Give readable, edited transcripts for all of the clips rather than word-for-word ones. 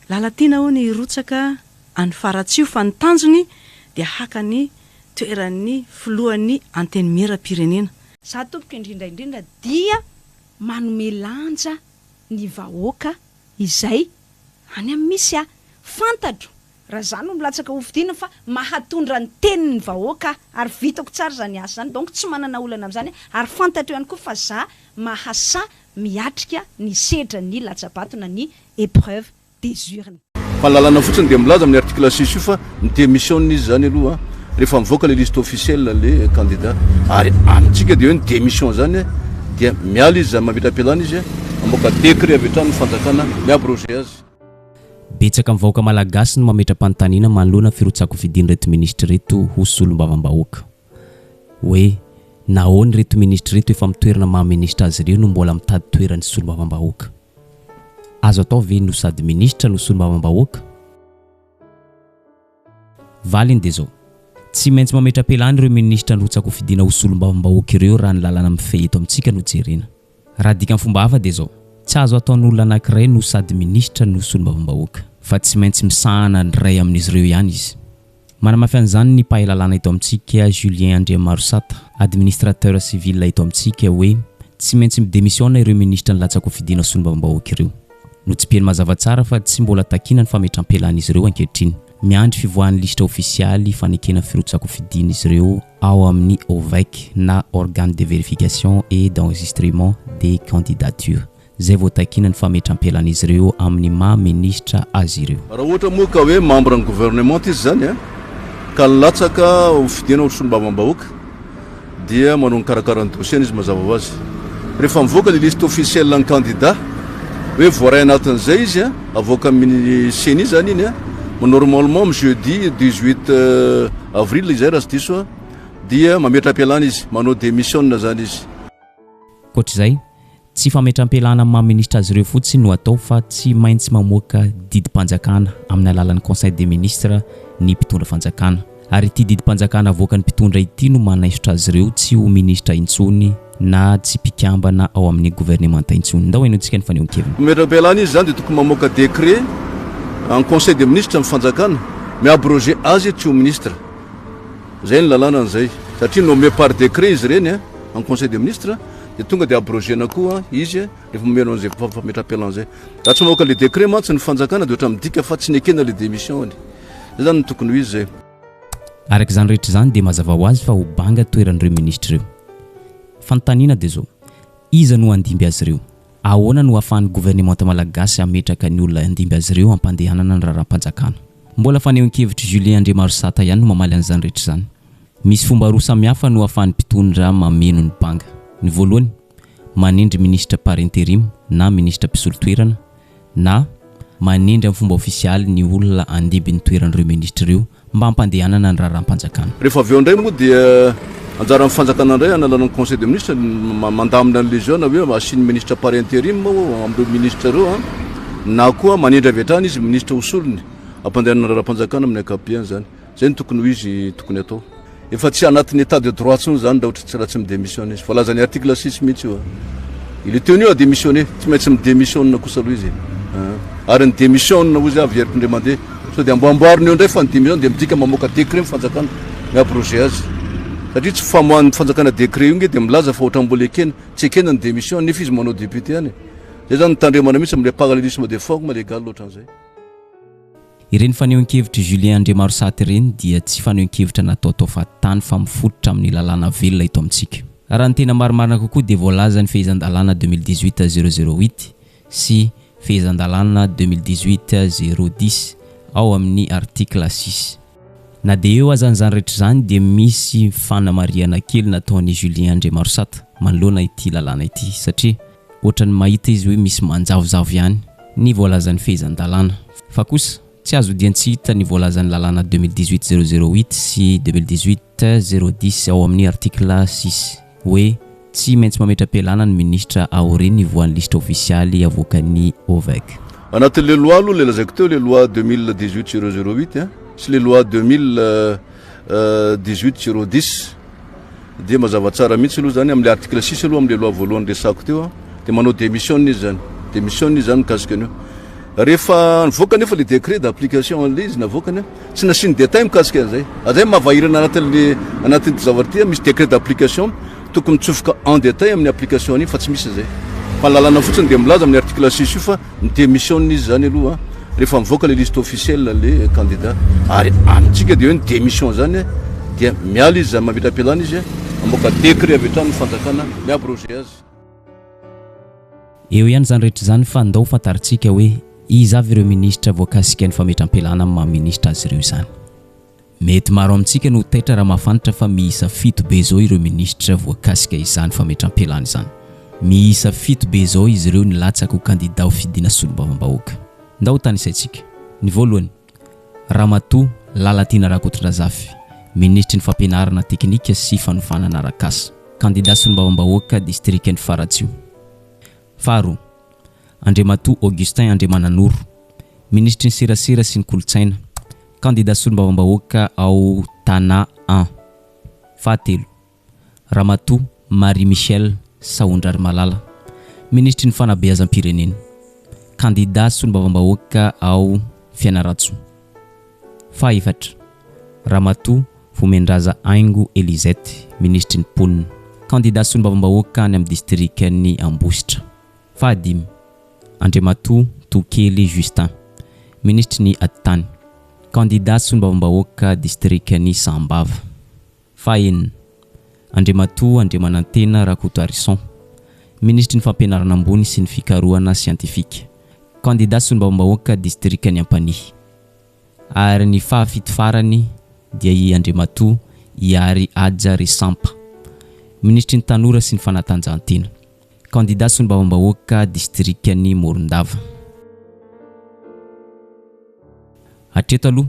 Lalatiana ho ny irotsaka any faratsio fa ny tanjony dia haka ny toeran'ny filohan'ny anteny miera-pirenena. Za tompoko indrindraindrindra dia manome lanja ny vahoaka izay any amin'ny misy fantatro. Raha zany no milatsaka hofidiana fa mahatondra ny tenin'ny vahoaka ary vitako tsara zany asa zany. Donc tsy manana olana amin'izany ary fantatro ihany koa fa za mahasa miatrika ny sedra ny latsabatona ny épreuve des urnes. Fahalalana fotsiny dia milaza amin'ny article 6 io fa ny démission izy zany aloha rehefa mivoaka le liste officielle le candidat ary amintsika dia hoe ny démission zany dia miala izy zany mametra-pialana izy mamoaka décret avy hatrany fanjakana miabroger azy. Betsaka mivahoaka malagasy no mametra-panontaniana manoloana firotsako fidiny reto ministra reto ho solombavam-bahoaka hoe nahoany reto ministra reto efa mitoerana maha-ministra azy ireo no mbola mitady toerany solombavam-bahoaka. Azo atao ve no sady ministra no solombavam-bahoaka? Valiny dia zao tsy maintsy mametra-pialana ireo ministra nirotsako fidiana ho solombavam-bahoaka ireo raha ny lalana mifehy eto amintsika no jerena. Raha dika amin'ny fomba hafa dia zao tsy azo ataon'olona anankiray no sady ministra no solombavam-bahoaka fa tsy maintsy misahana ny ray amin'izy ireo ihany izy. Manamafy an'izany ny mpahay lalàna eto amintsika Julien Andriamarosata, administrateur civil eto amintsika hoe tsy maintsy midémissiona ireo ministra nilatsaka fidiana solombavam-bahoaka ireo. Notsipihany mazava tsara fa tsy mbola takina ny fametram-pialana izy ireo ankehitriny. Miandry fivoahan'ny lista ofisialy fanekena firotsako fidiana izy ireo ao amin'ny OVEC na organe de vérification et d'enregistrement des candidatures. Zay vao takina ny fametram-pialana izy ireo amin'ny maha-ministra azy ireo. Raha ohatra moa ka hoe membre ny gouvernement izy zany ka nilatsaka ho fidiana ho solombavam-bahoaka dia manao ny karakarany dossier izy mazava ho azy. Rehefa mivoaka le liste officielle ny candidat hoe voaray anatin'izay izy avoaka amin'ny CENI zany iny normalement jeudi 18 avril izay raha sy diso dia mametra-pialana izy manao démission zany izy. Koatr'izay tsy fametram-pialana amin'ny maha-ministra azy ireo fotsiny no atao fa tsy maintsy mamoaka didim-panjakana amin'ny alalan'ny conseil des ministres ny mpitondra fanjakana. Ary ity didim-panjakana avoaka ny mpitondra ity no manaisotra azy ireo tsy ho ministra intsony na tsy mpikambana ao amin'ny gouvernement intsony. Ndao hainontsika ny fanehoan-keviny. Mametra-pialana izy zany dia tokony mamoaka décret en conseil des ministres amin'ny fanjakana miabroger azy tsy ho ministre. Zay ny lalàna an'izay satria nommé par décret izy ireny en conseil des ministres dia tonga dia abrogena koa izy rehefa momeno an'izay fametra-pialana zay. Raha tsy mamoaka le décret mantsy ny fanjakana dia ohatra midika fa tsy nekena le démission any. Zay zany no tokony ho izy zay. Araka izany rehetra izany dia mazava ho azy fa ho banga toeran'ireo ministra ireo. Fanontaniana dia zao iza no andimby azy ireo? Ahoana no ahafahan'ny gouvernement malagasy ametraka ny olona andimby azy ireo ampandehanana ny raharaham-panjakana? Mbola fanehoan-kevitra Julien Andriamarosata ihany no mamaly an'izany rehetra izany. Misy fomba roa samihafa no ahafahan'ny mpitondra mameno ny banga. Ny voalohany manendry ministra par intérim na ministra mpisolo toerana na manendry amin'ny fomba ofisialy ny olona andimby ny toeran'ireo ministra ireo mba ampandehanana ny raharaham-panjakana. Rehefa avy eo indray moa dia anjara amin'ny fanjakana indray analana conseil des ministres mandamina ny légion hoe asiny ministre par intérim amin'ireo ministre ireo na koa manendry avy hatrany izy ministre hosolony ampandehanana raharaham-panjakana amin'ny ankapobeny zany. Zay ny tokony ho izy tokony atao. Efa tsy anatin'ny état de droit tsony zany raha ohatra tsy raha tsy midémissionné izy. Fa lazany article 6 mihitsy io. Il est tenu à démissionner, tsy maintsy midémissionne kosa aloha izy. Ary ny démissionne hozy avy herim-pindray mandeha. So dia amboamboariny eo indray fa ny démission dia midika mamoaka décret mifanjakana miabroger azy. Satria tsy famoahan'ny fanjakana décret io dia milaza fa ohatra mbola ekena tsy ekena ny démission nefa izy manao député any. Zay zany tandremana mihitsy amin'ny parallélisme des formes légal loatra an'izay. Ireny fanehoan-kevitra Julien Andriamarosata ireny dia tsy fanehoan-kevitra natao fa tany fa mifototra amin'ny lalàna velona eto amintsika. Raha ny tena marimarina kokoa dia voalaza ny fehezan-dalàna 2018-008 sy fehezan-dalàna 2018-010 ao amin'ny article 6. Na dia eo aza n'izany rehetra izany dia misy fanamariana kely nataon'ny Julien Andriamarosata manoloana ity lalàna ity satria ohatrany mahita izy hoe misy manjavozavo ihany ny voalazan'ny fehezan-dalàna. Fa kosa tsy azo diantsy hita ny voalazan'ny lalàna 2018-008 sy 2018-010 ao amin'ny article 6 hoe tsy maintsy mametra-pialana ny ministra aoreny voan'ny lista ofisialy avoakan'ny OVEC. Anatin'le loi aloha le lazaiko teo le loi 2018-008 sy le loi 2018-010 dia mazava tsara mihitsy aloha zany amin'ny article 6 aloha amin'ny loi voalohany resako teo dia manao démission izy zany. Démission izy zany mikasika an'io. rehefa nivoaka nefa le décret d'application le izy navoakany tsy nasiny détail mikasika an'izay azay mahavahirana anatin'ny zavaty misy décret d'application tokony mitsofoka en détail amin'ny application iny fa tsy misy zay fa lalana fotsiny de milaza amin'ny article 6 io fa ny démission izy zany aloha rehefa mivoaka le liste officielle le candidat ary amintsika de hoe ny démission zany dia miala izy zany mametra-pialana izy amoaka décret avy hatrany fanjakana miabrogé azy. Eo ihany zany rehetra zany fa ndao fantaritsika hoe izy avy ireo ministra voakasika ny fametram-pialana amin'ny maha-ministra azy ireo zany. Mety maro amintsika no taitra raha mahafantatra fa miisa 7 be zao ireo ministra voakasika izany fametram-pialana izany. Miisa 7 be zao izy ireo nilatsaka ho candidat ho fidina solombavam-bahoaka. Ndao tany isaitsika. Ny voalohany, Ramatoa Lalatina Rakotondrazafy, ministry ny fampianarana teknika sy fanofanana arakasa, candidat solombavam-bahoaka district-ny Faratsio. Faharoa, Andriamatoa Augustin Andriamananoro, ministry ny serasera sy ny kolotsaina, candidat solombavam-bahoaka ao Tana 1. Fahatelo, Ramatoa Marie Michel Saondrary Malala, ministry ny fanabeazam-pirenena, candidat solombavam-bahoaka ao Fianaratso. Fahaefatra, Ramatoa Vomendraza Aingo Elisette, ministry ny polina, candidat solombavam-bahoaka any amin'ny district-ny Ambositra. Fahadimy, Andriamatoa Tokely Justin, ministry ny Atitany, candidat solombavam-bahoaka district-ny Sambava. Fahaenina, Andriamatoa Andriamanantena Rakotoarison, ministry ny fampianarana ambony sy ny fikarohana siantifika, candidat solombavam-bahoaka district-ny Ampanihy. Ary ny fahafito farany dia i Andriamatoa Iary Adja Resampa, ministry ny tanora sy ny fanatanjahantena, candidat solombavam-bahoaka district-ny Morondava. Hatreto aloha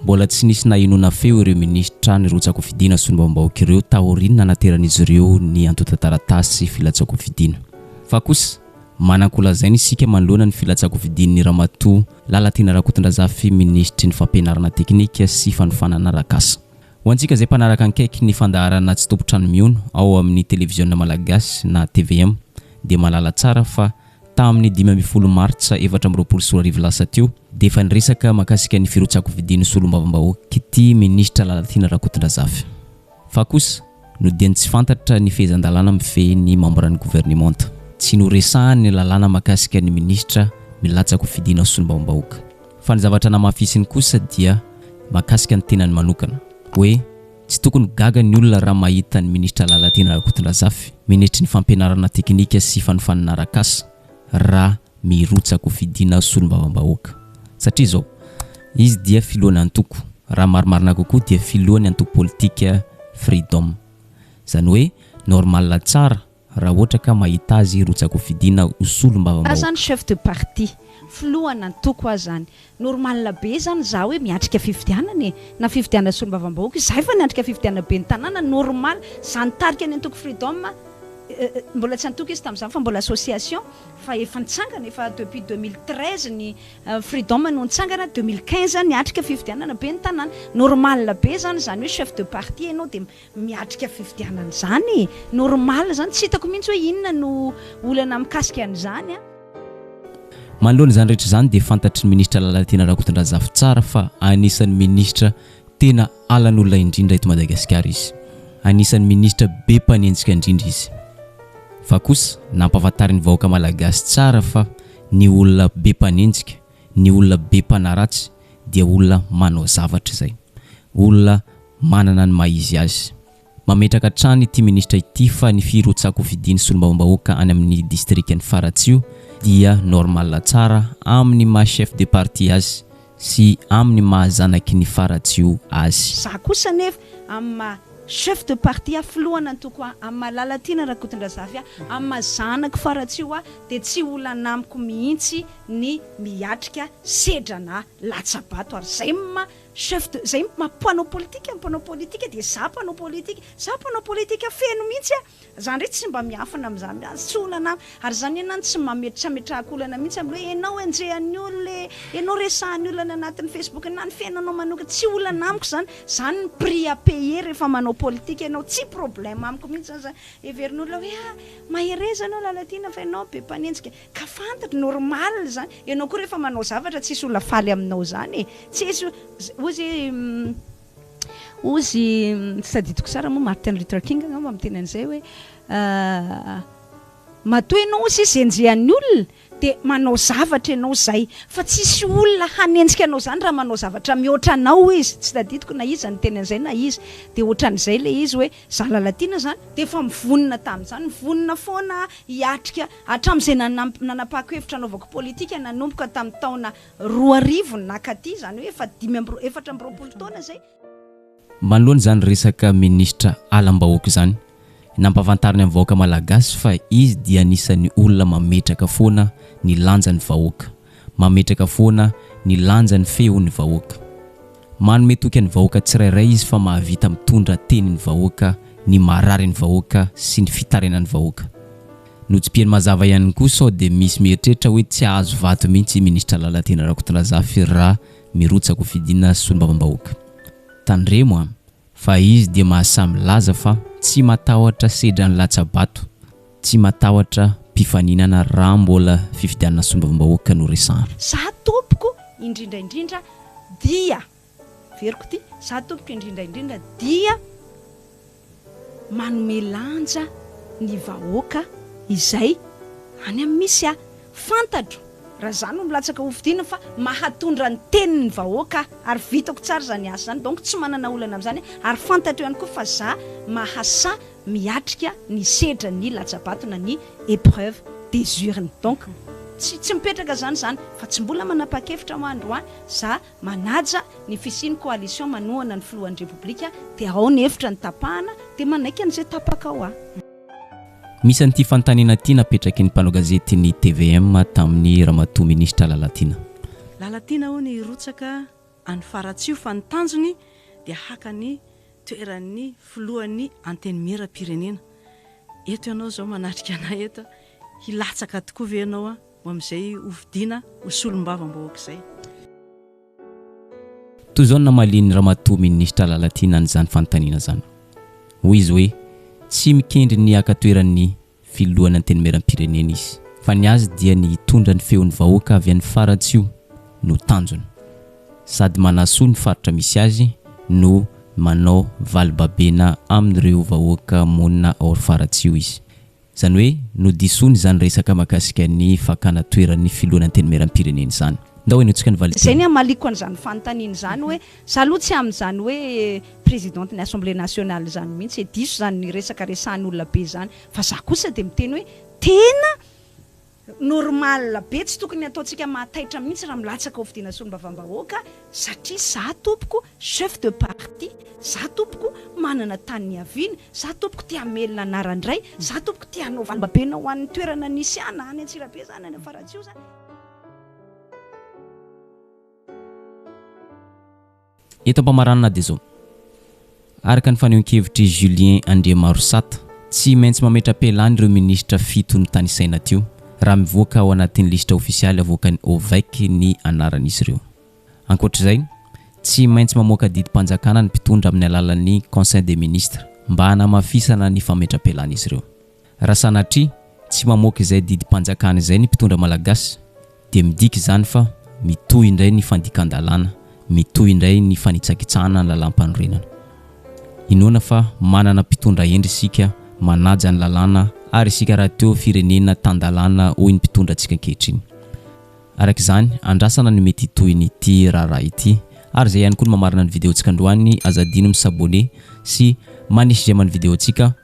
mbola tsy nisy nahinona feo ireo ministra nirotsaka ho fidina solombavam-bahoaka ireo tahorinina nateran'izy ireo ny antota-taratasy filatsaka ho fidina. Fa kosa manankolazainy isika manoloana ny filatsaka ho fidin'ny Ramatoa Lalatina Rakotondrazafy, ministry ny fampianarana teknika sy fanofanana arakasa. Ho antsika izay mpanaraka ankaiky ny fandaharana tsy tompotrano miono ao amin'ny televiziona malagasy na TVM dia malala tsara fa tamin'ny 15 Martsa 2024 lasa teo dia efa niresaka makasika ny firotsaka ho fidin'ny solombavam-bahoaka ity ministra Lalatina Rakotondrazafy. Fa kosa no dia tsy fantatra ny fehezan-dalàna mifehin'ny membre-ny gouvernement. Tsy noresahany ny lalàna makasika ny ministra milatsaka ho fidina solombavam-bahoaka. Fa ny zavatra namafisiny kosa dia makasika ny tenany manokana hoe tsy tokony gaga ny olona raha mahita ny ministra Lalatina Rakotondrazafy, ministry ny fampianarana teknika sy fanofanana arakasa raha mirotsaka ho fidina solombavam-bahoaka. Satria zao izy dia filohan'ny antoko, raha marimarina kokoa dia filohan'ny antoko politika Freedom. Zany hoe normal tsara raha ohatra ka mahita azy rotsaka ho fidina ho solombavam-bahoaka. Zany chef de parti filohana antoko azy zany normal be zany za hoe miatrika fifidianana na fifidianana solombavam-bahoaka zay fa niatrika fifidianana be ny tanàna normal zany tarika ny antoko Freedom mbola tsy antoko izy tamin'izany fa mbola association fa efa nitsangana efa depuis 2013 ny Freedom no nitsangana 2015 niatrika fifidianana be ny tanàna normal be zany hoe chef de parti ianao dia miatrika fifidianana zany normal zany tsy hitako mihitsy hoe inona no olana mikasika an'izany manoloana zany rehetra zany dia fantatry ny ministra Lalatina Rakotondrazafy tsara fa anisan'ny ministra tena alan'olona indrindra eto Madagasikara izy, anisan'ny ministra be mpanenjika indrindra izy. Fa kosa nampahafantariny vahoaka malagasy tsara fa ny olona be mpanenjika, ny olona be mpanaratsy dia olona manao zavatra izay, olona manana ny maizy azy. Mametraka trano ity ministra ity fa ny firotsaka ho fidin'ny solombavam-bahoaka any amin'ny district-ny Faratsio dia normal tsara amin'ny maha chef de parti azy sy amin'ny mahazanaky ny Faratsio azy. Za kosa nefa amin'ny chef de parti filohana antoko amin'ny Lalatina Rakotondrazafy amin'ny zanaka Faratsio dia tsy olana amiko mihitsy ny miatrika sedrana latsabato ary zay mpanao politika dia za mpanao politika feno mihitsy zany re tsy mba miafana amin'izany tsy olana ary zany enany tsy mametrametraka olana mihitsy amin'ny hoe ianao enjehan'ny olona ianao resahan'ny olana anatin'ny Facebook na ny fiainanao manokana tsy olana amiko zany ny prix à payer rehefa manao politika ianao tsy problème amiko mihitsy zany everin'olona hoe mahereza anao lalatina fa ianao be mpanenjika ka fantatry normal zany ianao koa rehefa manao zavatra tsisy olona faly aminao zany tsisy ozy saditiko sara moa Martin Luther King angamba miteny an'izay hoe matoa ianao ozy izenjean'ny olona de manao zavatra ianao zay fa tsisy olona hanenjika anao zany raha manao zavatra mihoatra anao izy tsy taditiko na izy ny teny an'izay na izy de ohatran'izay le izy hoe za lalatina zany de efa mivonina tamin'izany mivonina foana hiatrika hatramin'izay nanapahako hevitra anaovako politika nanomboka tamin'ny taona 2000 nakaty zany hoe efa 4 taona zay manoloany zany resaka ministra alam-bahoaka zany nampahafantariny amin'ny vahoaka malagasy fa izy dia anisan'ny olona mametraka foana ny lanjan'ny vahoaka mametraka foana ny lanjan'ny feon'ny vahoaka manome toky ny vahoaka tsirairay izy fa mahavita mitondra tenin'ny vahoaka ny marary ny vahoaka sy ny fitarenan'ny vahoaka notsim-piany mazava ihany koa sao dia misy mieritreritra hoe tsy ahazo vato mihitsy ministra Lalatina Rakotondrazafy raha mirotsaka ho fidina solombavam-bahoaka tandremo fa izy dia mahasamy laza fa tsy matahotra sedra ny latsabato tsy matahotra mpifaninana raha mbola fifidianana solombavam-bahoaka no resahana za tompoko indrindraindrindra dia veriko ty za tompoko indrindraindrindra dia manome lanja ny vahoaka izay any amin'ny misy fantatro raha zany milatsaka hofidiana fa mahatondra ny tenin'ny vahoaka ary vitako tsara zany asa zany donc tsy manana olana amin'izany ary fantatro ihany koa fa za mahasa miatrika ny sedra ny latsabato na ny épreuve des urnes donc tsy mipetraka zany fa tsy mbola manapa-kevitra mandroany za manaja ny fisiany coalition manohana ny filohan'ny repoblika dia ao ny hevitra ny tapahana dia manaiky an'izay tapaka ao misy an'ity fantanina ty napetraky ny mpanao gazety ny TVM tamin'ny ramatoa ministra Lalatina ho ny rotsaka any faratsio fa ny tanjony dia haka ny toeran'ny filohan'ny anteny miram-pirenena eto ianao zao manatrika anay eto hilatsaka tokoa ve ianao ho amin'izay hovidiana ho solombavam-bahoaka izay toy izao namaliny ramatoa ministra Lalatina n'izany fantanina zany hoy izy hoe tsy mikendry ny akatoeran'ny filohan'ny anteny miram-pirenena izy fa ny azy dia ny hitondra ny feon'ny vahoaka avy any faratsio no tanjony sady manasoa ny faritra misy azy no manao valibabena amin'ireo vahoaka monina or faratsio izy zany hoe no disony zany resaka makasika ny fakana toeran'ny filohan'ny anteny miram-pirenena zany ndao enotsika ny validé zay ny amaliko an'izany fanontaniana zany hoe saloha tsy amin'izany hoe présidente ny assemblée nationale zany mihitsy diso zany ny resaka resahan'olona be zany fa za kosa dia miteny hoe tena normal be tsy tokony ataontsika mahataitra mihitsy raha milatsaka hofidiana solombavam-bahoaka satria za tompoko chef de parti za tompoko manana tany ny aviana za tompoko tia melona anarandray za tompoko tia hanao valibabena ho an'ny toerana nisy ana any Antsirabe zany any faratsio zany eto ampamaranana dia zao araka ny fanehoan-kevitry Julien Andriamarosata tsy maintsy mametra-pialany ireo ministra fito ny tany saina tio raha mivoaka ao anatin'ny lista ofisialy avoakany OVEC ny anaran'izy ireo ankoatr'izay tsy maintsy mamoaka didim-panjakana ny mpitondra amin'ny alalan'ny conseil des ministres mba hanamafisana ny fametra-pialany izy ireo raha sanatria tsy mamoaka izay didim-panjakana izay ny mpitondra malagasy dia midika izany fa mitohy indray ny fandikan-dalàna mitohy indray ny fanitsakitsahana ny lalam-panorenana inoana fa manana mpitondra endry isika manaja ny lalàna ary isika raha teo firenena tan-dalàna hoy ny mpitondra antsika ankehitriny araka izany andrasana ny mety hitohy nyity raharaha ity ary zay ihany koa ny mamarina ny video antsika androany azadino misabone sy manisy izay amin'ny video antsika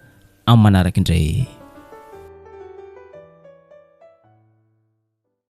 amin'ny manaraka indray